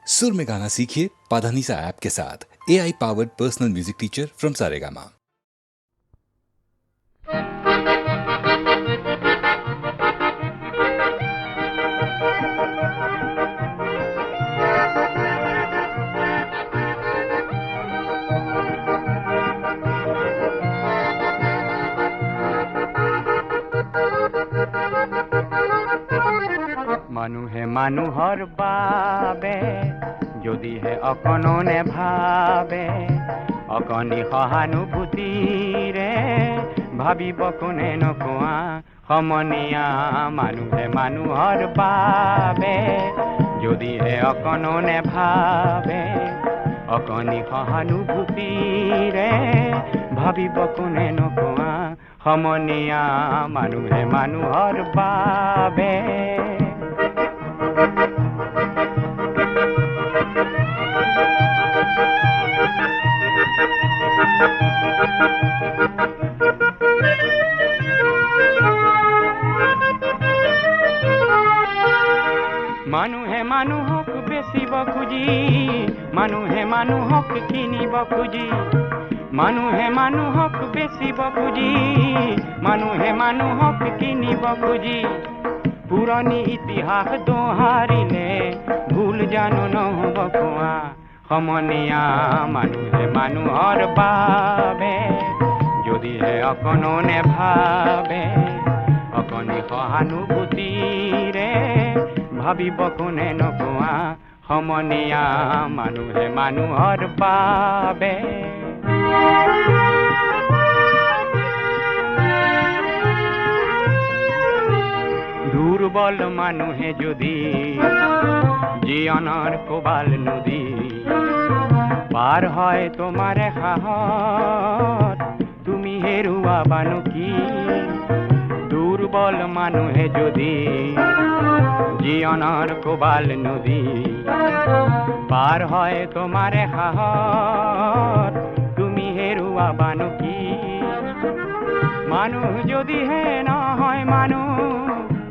सुर में गाना सीखिए पाधानीसा ऐप के साथ। AI powered personal music teacher from Saregama. মানুহে মানুহৰ বাবে যদিহে অকণনে ভাবে অকণি সহানুভূতিৰে ভাবিব কোনে নকোৱা সমনীয়া মানুহে মানুহৰ বাবে যদিহে অকণনে ভাবে অকণি সহানুভূতিৰে ভাবিব কোনে নকোৱা সমনীয়া মানুহে মানুহৰ বাবে মানুহে মানুহক বেচিব খুজি মানুহে মানুহক কিনিব খুজি মানুহে মানুহক বেচিব খুজি মানুহে মানুহক কিনিব খুজি পুৰণি ইতিহাস দোহাৰিলে ভুল জানো নহ'ব কোৱা সমনীয়া মানুহে মানুহৰ বাবে যদিহে অকণনে ভাবে অকণি সহানুভূতিৰে ভাবিব কোনে নকোৱা সমনীয়া মানুহে মানুহৰ বাবে দুৰ্বল মানুহে যদি জীৱনৰ কোবাল নদী পাৰ হয় তোমাৰ সাহত তুমি হেৰুৱাবানো কি দুৰ্বল মানুহে যদি জীৱনৰ কোবাল নদী পাৰ হয় তোমাৰ সাহত তুমি হেৰুৱাবানো কি মানুহ যদিহে নহয় মানুহ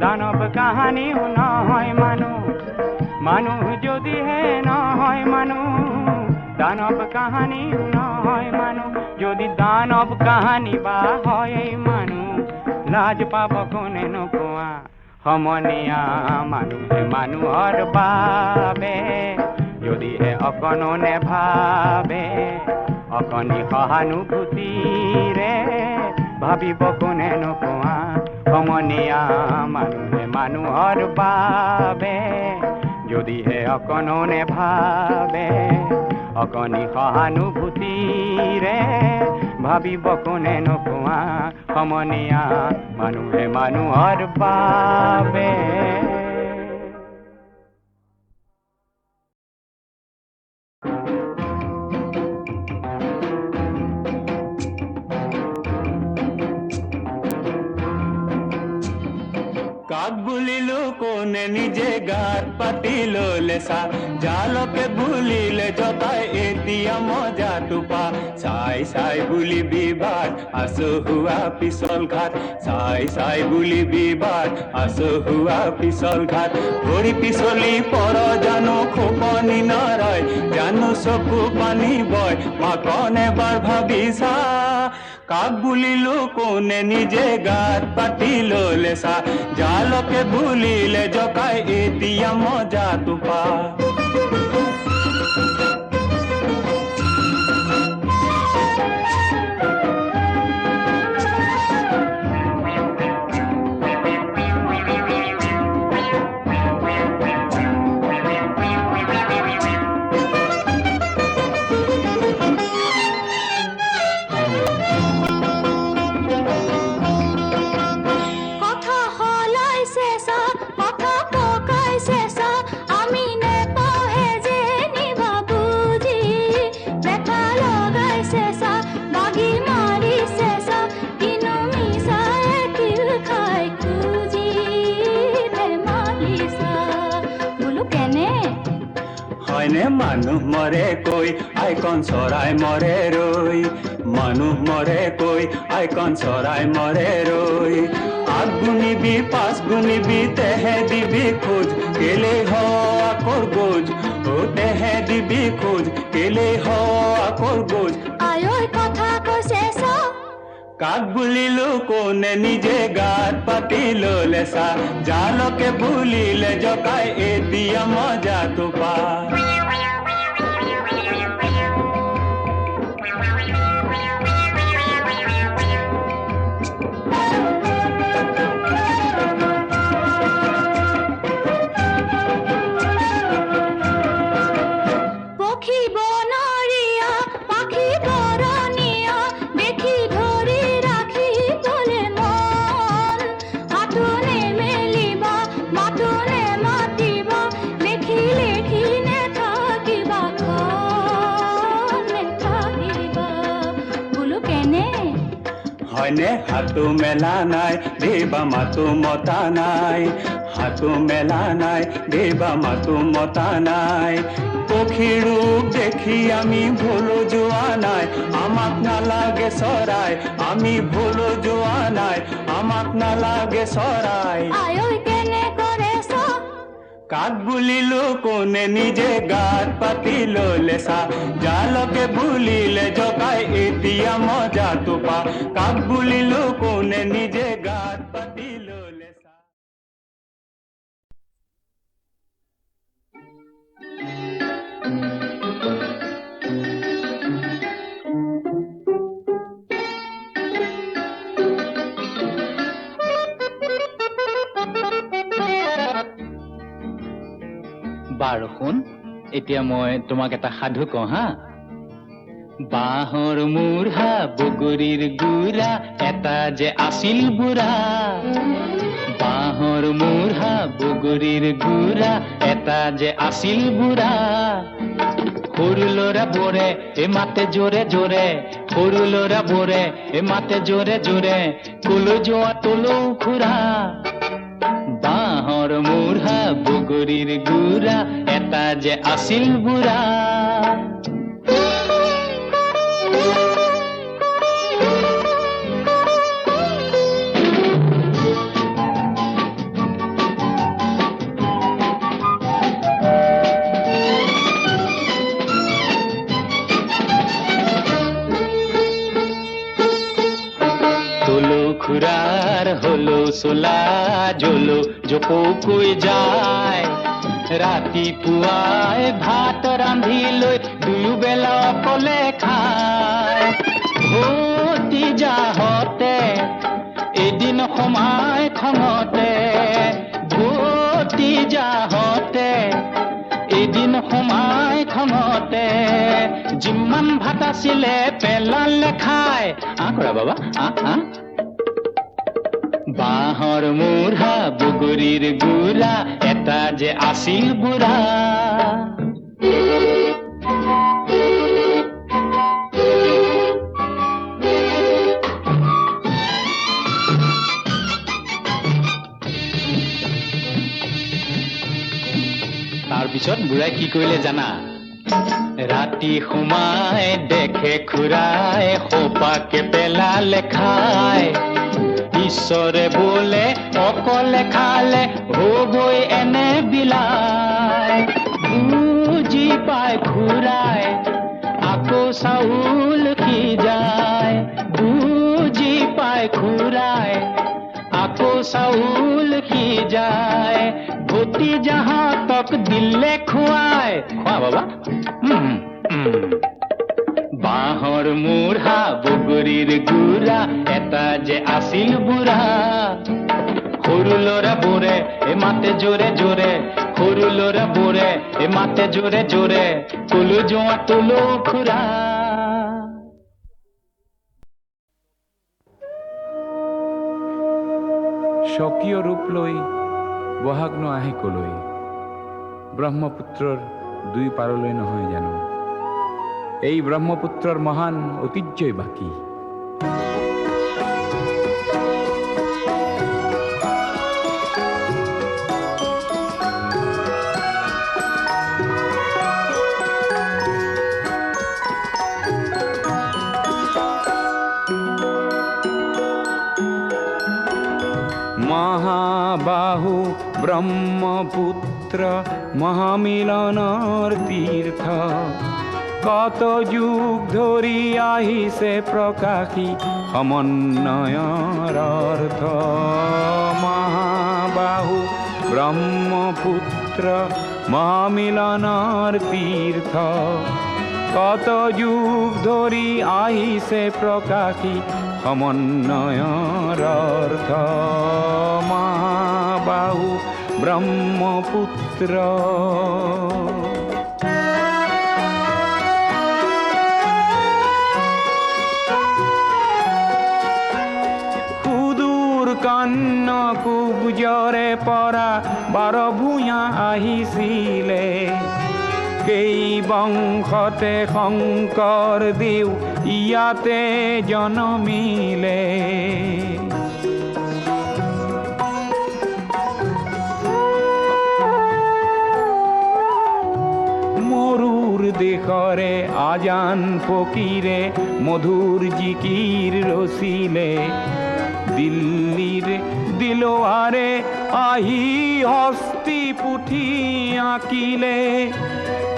দানৱ কাহানিও নহয় মানুহ মানুহ যদিহে নহয় মানুহ দানৱ কাহানিও নহয় মানুহ যদি দানৱ কাহানি বা হয় মানুহ লাজ পাব কোনে নকোৱা সমনীয়া মানুহে মানুহৰ বাবে যদিহে অকণনে ভাবে অকণি সহানুভূতিৰে ভাবিব কোনে নকোৱা সমনীয়া মানুহে মানুহৰ বাবে যদিহে অকণনে ভাবে অকণি সহানুভূতিৰে ভাবিব কোনে নকোৱা সমনীয়া মানুহে মানুহৰ বাবে কাক বুলিলো কোনে নিজে গাত পাতি ললে চা জালকে ভুলিলে জতাই এতিয়া মজাটো পা চাই চাই বুলি বিবাদ আচহুৱা পিছল ঘাট চাই চাই বুলি বিবাদ আচহুৱা পিছল ঘাট ভৰি পিছলি পৰ জানো খোপনি নৰয় জানো চকু পানী বয় মাকন এবাৰ ভাবিছা কাক বুলিলো কোনে নিজে গাত পাতি ললে চা জালকে ভুলিলে জকাই এতিয়া মজাটো পা মানুহ মৰে কৈ আইকন চৰাই মৰে ৰৈ মানুহ মৰে কৈ আইকন চৰাই মৰে ৰৈ আগ গুণিবি পাঁচ গুণিবি তেহে দিবি খোজ কেলে হ আকৰ গোজ ওতে বুলিবি খোজ কেলে হ আকল গোজ আয়ৈ কথা কৈছে চব কাক বুলিলো কোনে নিজে গাত পাতি ললে চা জালকে বুলিলে জকাই এতিয়া মজাটো পা পক্ষী বনৰীয়া পাখি বৰণীয়া দেখি ধৰি ৰাখি গলে মন হাতনে মেলিবা মাতনে মাতিবা দেখি লেখি নেথাকিবা নেথাকিবা বোলো কেনে হয়নে হাতো মেলা নাই দেবা মাতো মতা নাই হাতো মেলা নাই দেবা মাতো মতা নাই পক্ষীৰ ৰূপ দেখি আমি ভুল যোৱা নাই আমাক নালাগে চৰাই আমি ভুল যোৱা নাই আমাক নালাগে চৰাই আয়ৈ কেনে কৰে চব কাক বুলিলো কোনে নিজে গাত পাতি ললে চা জালকে বুলিলে জকাই এতিয়া মজাটো পা কাক বুলিলো কোনে নিজে গাত পাতি ললে চা বাৰু শুন এতিয়া মই তোমাক এটা সাধু কওঁ হা বাঁহৰ মূঢ়া বগৰীৰ গুৰা এটা যে আছিল বুঢ়া বাঁহৰ মূঢ়া বগৰীৰ গুৰা এটা যে আছিল বুঢ়া সৰু ল'ৰাবোৰে মাতে জোৰে জোৰে সৰু ল'ৰাবোৰে মাতে জোৰে জোৰে কলৈ যোৱা তলৌ খুৰা বাঁহৰ মূঢ়া বগৰীৰ গুৰা এটা যে আছিল বুঢ়া তলৌ খুৰাৰ হলো চোলা জলো জপৌকৈ যায় ৰাতিপুৱাই ভাত ৰান্ধি লৈ দুবেলা অকলে খায় ভতিজাহঁতে এদিন সোমাই খঙতে ভতিজাহঁতে এদিন সোমাই খঙতে যিমান ভাত আছিলে পেলালে খাই কৰা বাবা বাঁহৰ মূঢ়া বগৰীৰ গুৰা এটা যে আছিল বুঢ়া তাৰপিছত বুঢ়াই কি কৰিলে জানা ৰাতি সোমাই দেখে খুৰাই সোপাকে পেলালে খাই ঈশ্বৰে বোলে অকলে খালে হ'বই এনে বিলাই বুজি পাই খুৰাই আকৌ চাউল কি যায় বুজি পাই খুৰাই আকৌ চাউল কি যায় ভতিজাহঁতক দিলে খুৱাই খোৱা বাবা বাঁহৰ মূঢ়া বগৰীৰ গুৰা এটা যে আছিল বুঢ়া সৰু ল'ৰাবোৰে মাতে জোৰে জোৰে সৰু ল'ৰাবোৰে মাতে জোৰে জোৰে কলৈ যোৱা তলৌ খুৰা স্বকীয় ৰূপ লৈ বহাগ নো আহে কলৈ ব্ৰহ্মপুত্ৰৰ দুই পাৰলৈ নহয় জানো এই ব্ৰহ্মপুত্ৰৰ মহান ঐতিহ্যই বাকী মহাবাহু ব্ৰহ্মপুত্ৰ মহামিলনৰ তীৰ্থ কত যুগ ধৰি আহিছে প্ৰকাশী সমন্বয়ৰ অৰ্থ মহাবাহু ব্ৰহ্মপুত্ৰ মহামিলনৰ তীৰ্থ কত যুগ ধৰি আহিছে প্ৰকাশী সমন্বয়ৰ অৰ্থ মহাবাহু ব্ৰহ্মপুত্ৰ সুদূৰ কন্যকুব্জৰে পৰা বাৰ ভূঞা আহিছিলে সেই বংশতে শংকৰ দেৱ ইয়াতে জনমিলে মৰুৰ দেশৰে আজান ফকীৰে মধুৰ জিকিৰ ৰচিলে দিল্লীৰ দিলোৱাৰে আহি হস্তি পুথি আঁকিলে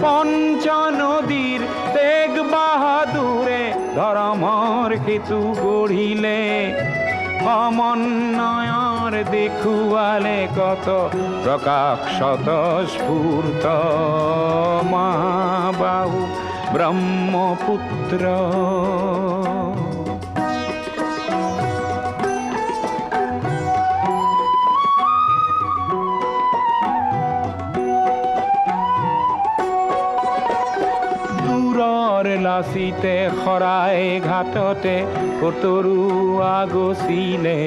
পঞ্চ নদীৰ তেগ বাহাদুৰে ধৰ্মৰ সেতু গঢ়িলে সমন্বয়ৰ দেখুৱালে কত প্ৰকাশ স্বতঃস্ফূৰ্ত মহাবাহু ব্ৰহ্মপুত্ৰ লাচিতে শৰাই ঘাটতে কতৰুৱা গছিলে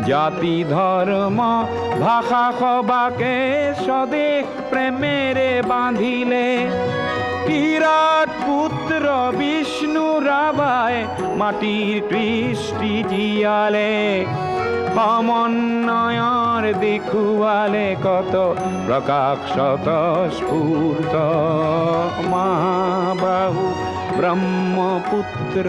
জাতি ধৰ্ম ভাষা সবাকে স্বদেশ প্ৰেমেৰে বান্ধিলে বিৰাট পুত্ৰ বিষ্ণু ৰাভাই মাটিৰ কৃষ্টি জীয়ালে সমন্বয়ৰ দেখুৱালে কত প্ৰকাশ স্বতঃস্ফূৰ্ত মহাবাহু ব্ৰহ্মপুত্ৰ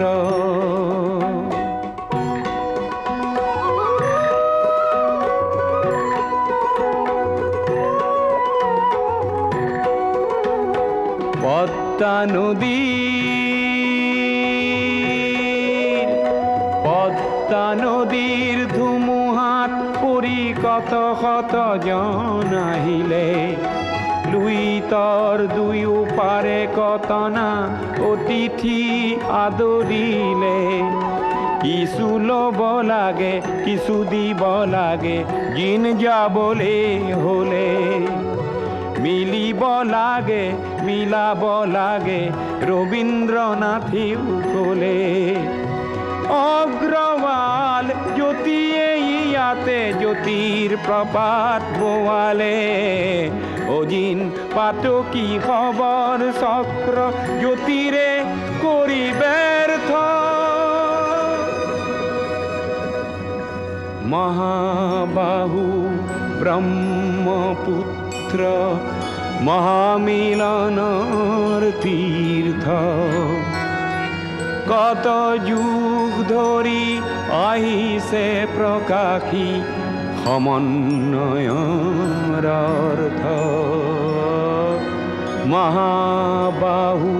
পদ্মা নদীৰ ধুমুহাত পৰি কত শত জন আহিলে লুইতৰ দুয়ো পাৰে কতনা অতিথি আদৰিলে কিছু ল'ব লাগে কিছু দিব লাগে জিন যাবলে হলে মিলিব লাগে মিলাব লাগে ৰবীন্দ্ৰনাথেও ক'লে অগ্ৰৱাল জ্যোতিয়ে ইয়াতে জ্যোতিৰ প্ৰপাত বোৱালে অজিন পাতকী খবৰ চক্ৰ জ্যোতিৰে কৰি ব্যৰ্থ মহাবাহু ব্ৰহ্মপুত্ৰ মহামিলনৰ তীৰ্থ কত যুগ ধৰি আহিছে প্ৰকাশী সমন্বয়ৰ অৰ্থ মহাবাহু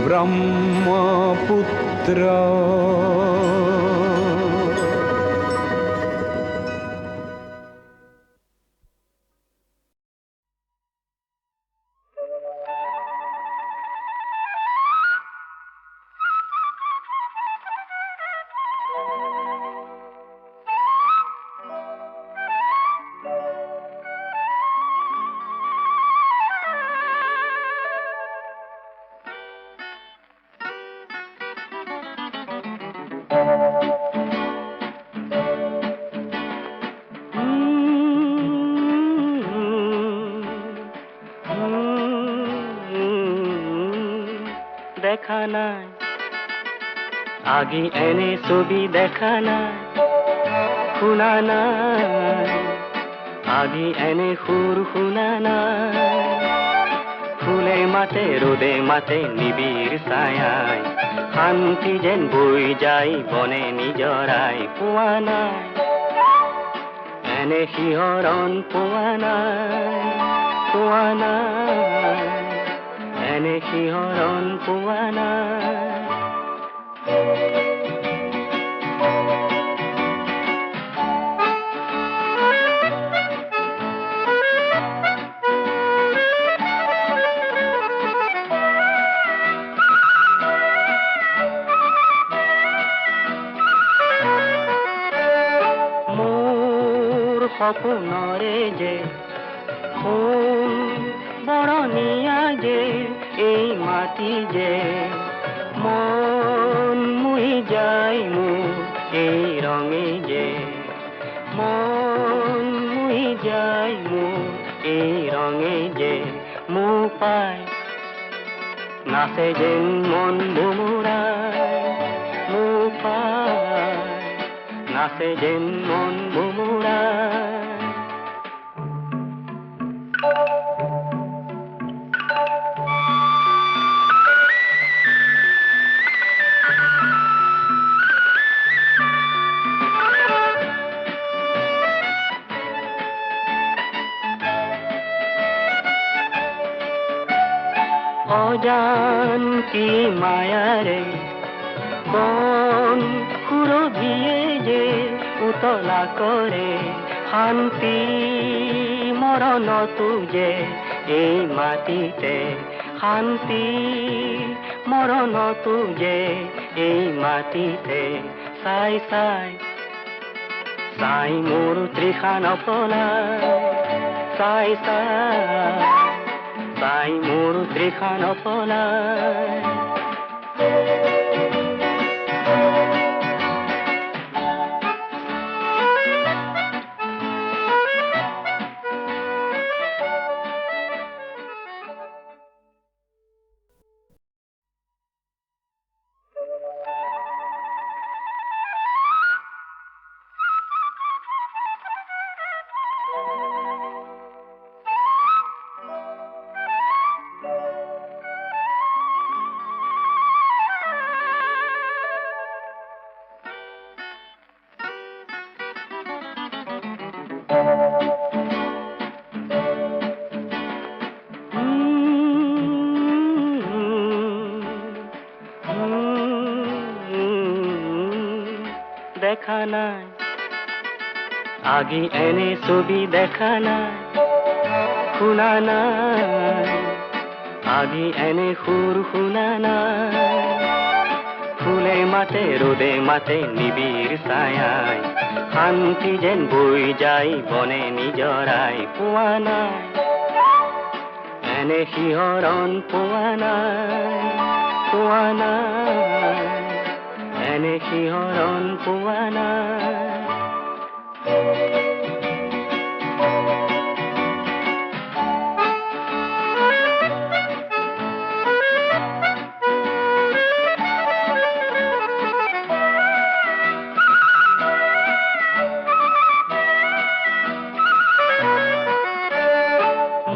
ব্ৰহ্মপুত্ৰ দেখা নাই আগে এনে ছবি দেখা নাই শুনা নাই আগে এনে সুর শুনা নাই ফুলে মাতে রোদে মাতে নিবিড় ছায়ায় শান্তি যেন বই যায় বনে নিজৰাই পোৱা নাই এনে শিহৰণ পোৱা নাই পোৱা নাই এনে শিহৰণ পোৱা নাই সপোনৰে যে সোণ বৰণীয়া যে এই মাটি যে মন মুহি যায় মোৰ এই ৰঙে যে মন মুহি যায় মোৰ এই ৰঙে যে মোৰ পাই নাচে যেন মন বুমুৰাই মোৰ পাই নাচে যেন মন বুমুৰাই অজান্তি মায়াৰে বন সুৰভিয়ে যে উতলা কৰে শান্তি মৰণতো যে এই মাটিতে শান্তি মৰণতো যে এই মাটিতে চাই চাই চাই মোৰ তৃষা নপলায় চাই চাই চাই মোৰ তৃষা নপলায় দেখা নাই আগে এনে ছবি দেখা নাই শুনা নাই আগে এনে সুর শুনা নাই ফুলে মাতে রোদে মাতে নিবিড় ছায়ায় শান্তি যেন বই যায় বনে নিজৰাই পোৱা নাই এনে শিহৰণ পোৱা নাই পোৱা নাই এনে শিহৰণ পোৱা নাই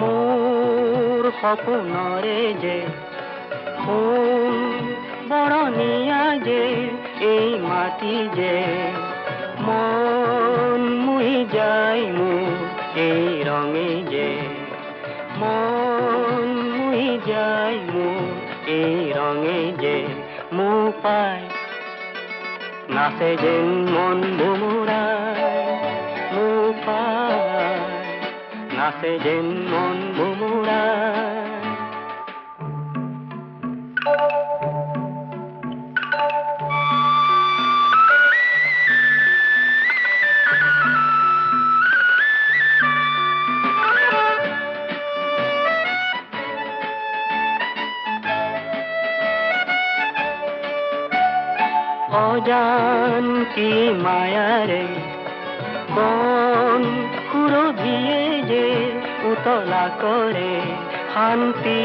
মোৰ সপোনৰে যে সোণ বৰণীয়া যে এই মাটি যে মন মুহি যায় মোৰ এই ৰঙে যে মন মুহি যায় মোৰ এই ৰঙে যে মোৰ পাই নাচে যেন মন বুমুৰাই মোৰ পাই নাচে যেন মন বুমুৰাই অজান্তি মায়াৰে বন সুৰভিয়ে যে উতলা কৰে শান্তি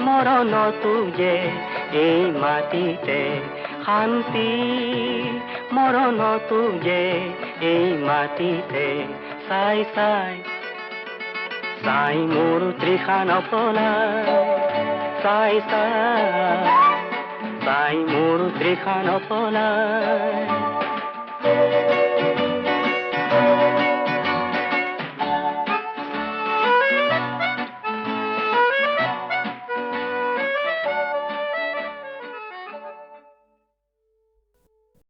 মৰণতো যে এই মাটিতে শান্তি মৰণতো যে এই মাটিতে চাই চাই চাই মোৰ তৃষা নপলায় চাই চাই চাই মোৰ তৃষা নপলায়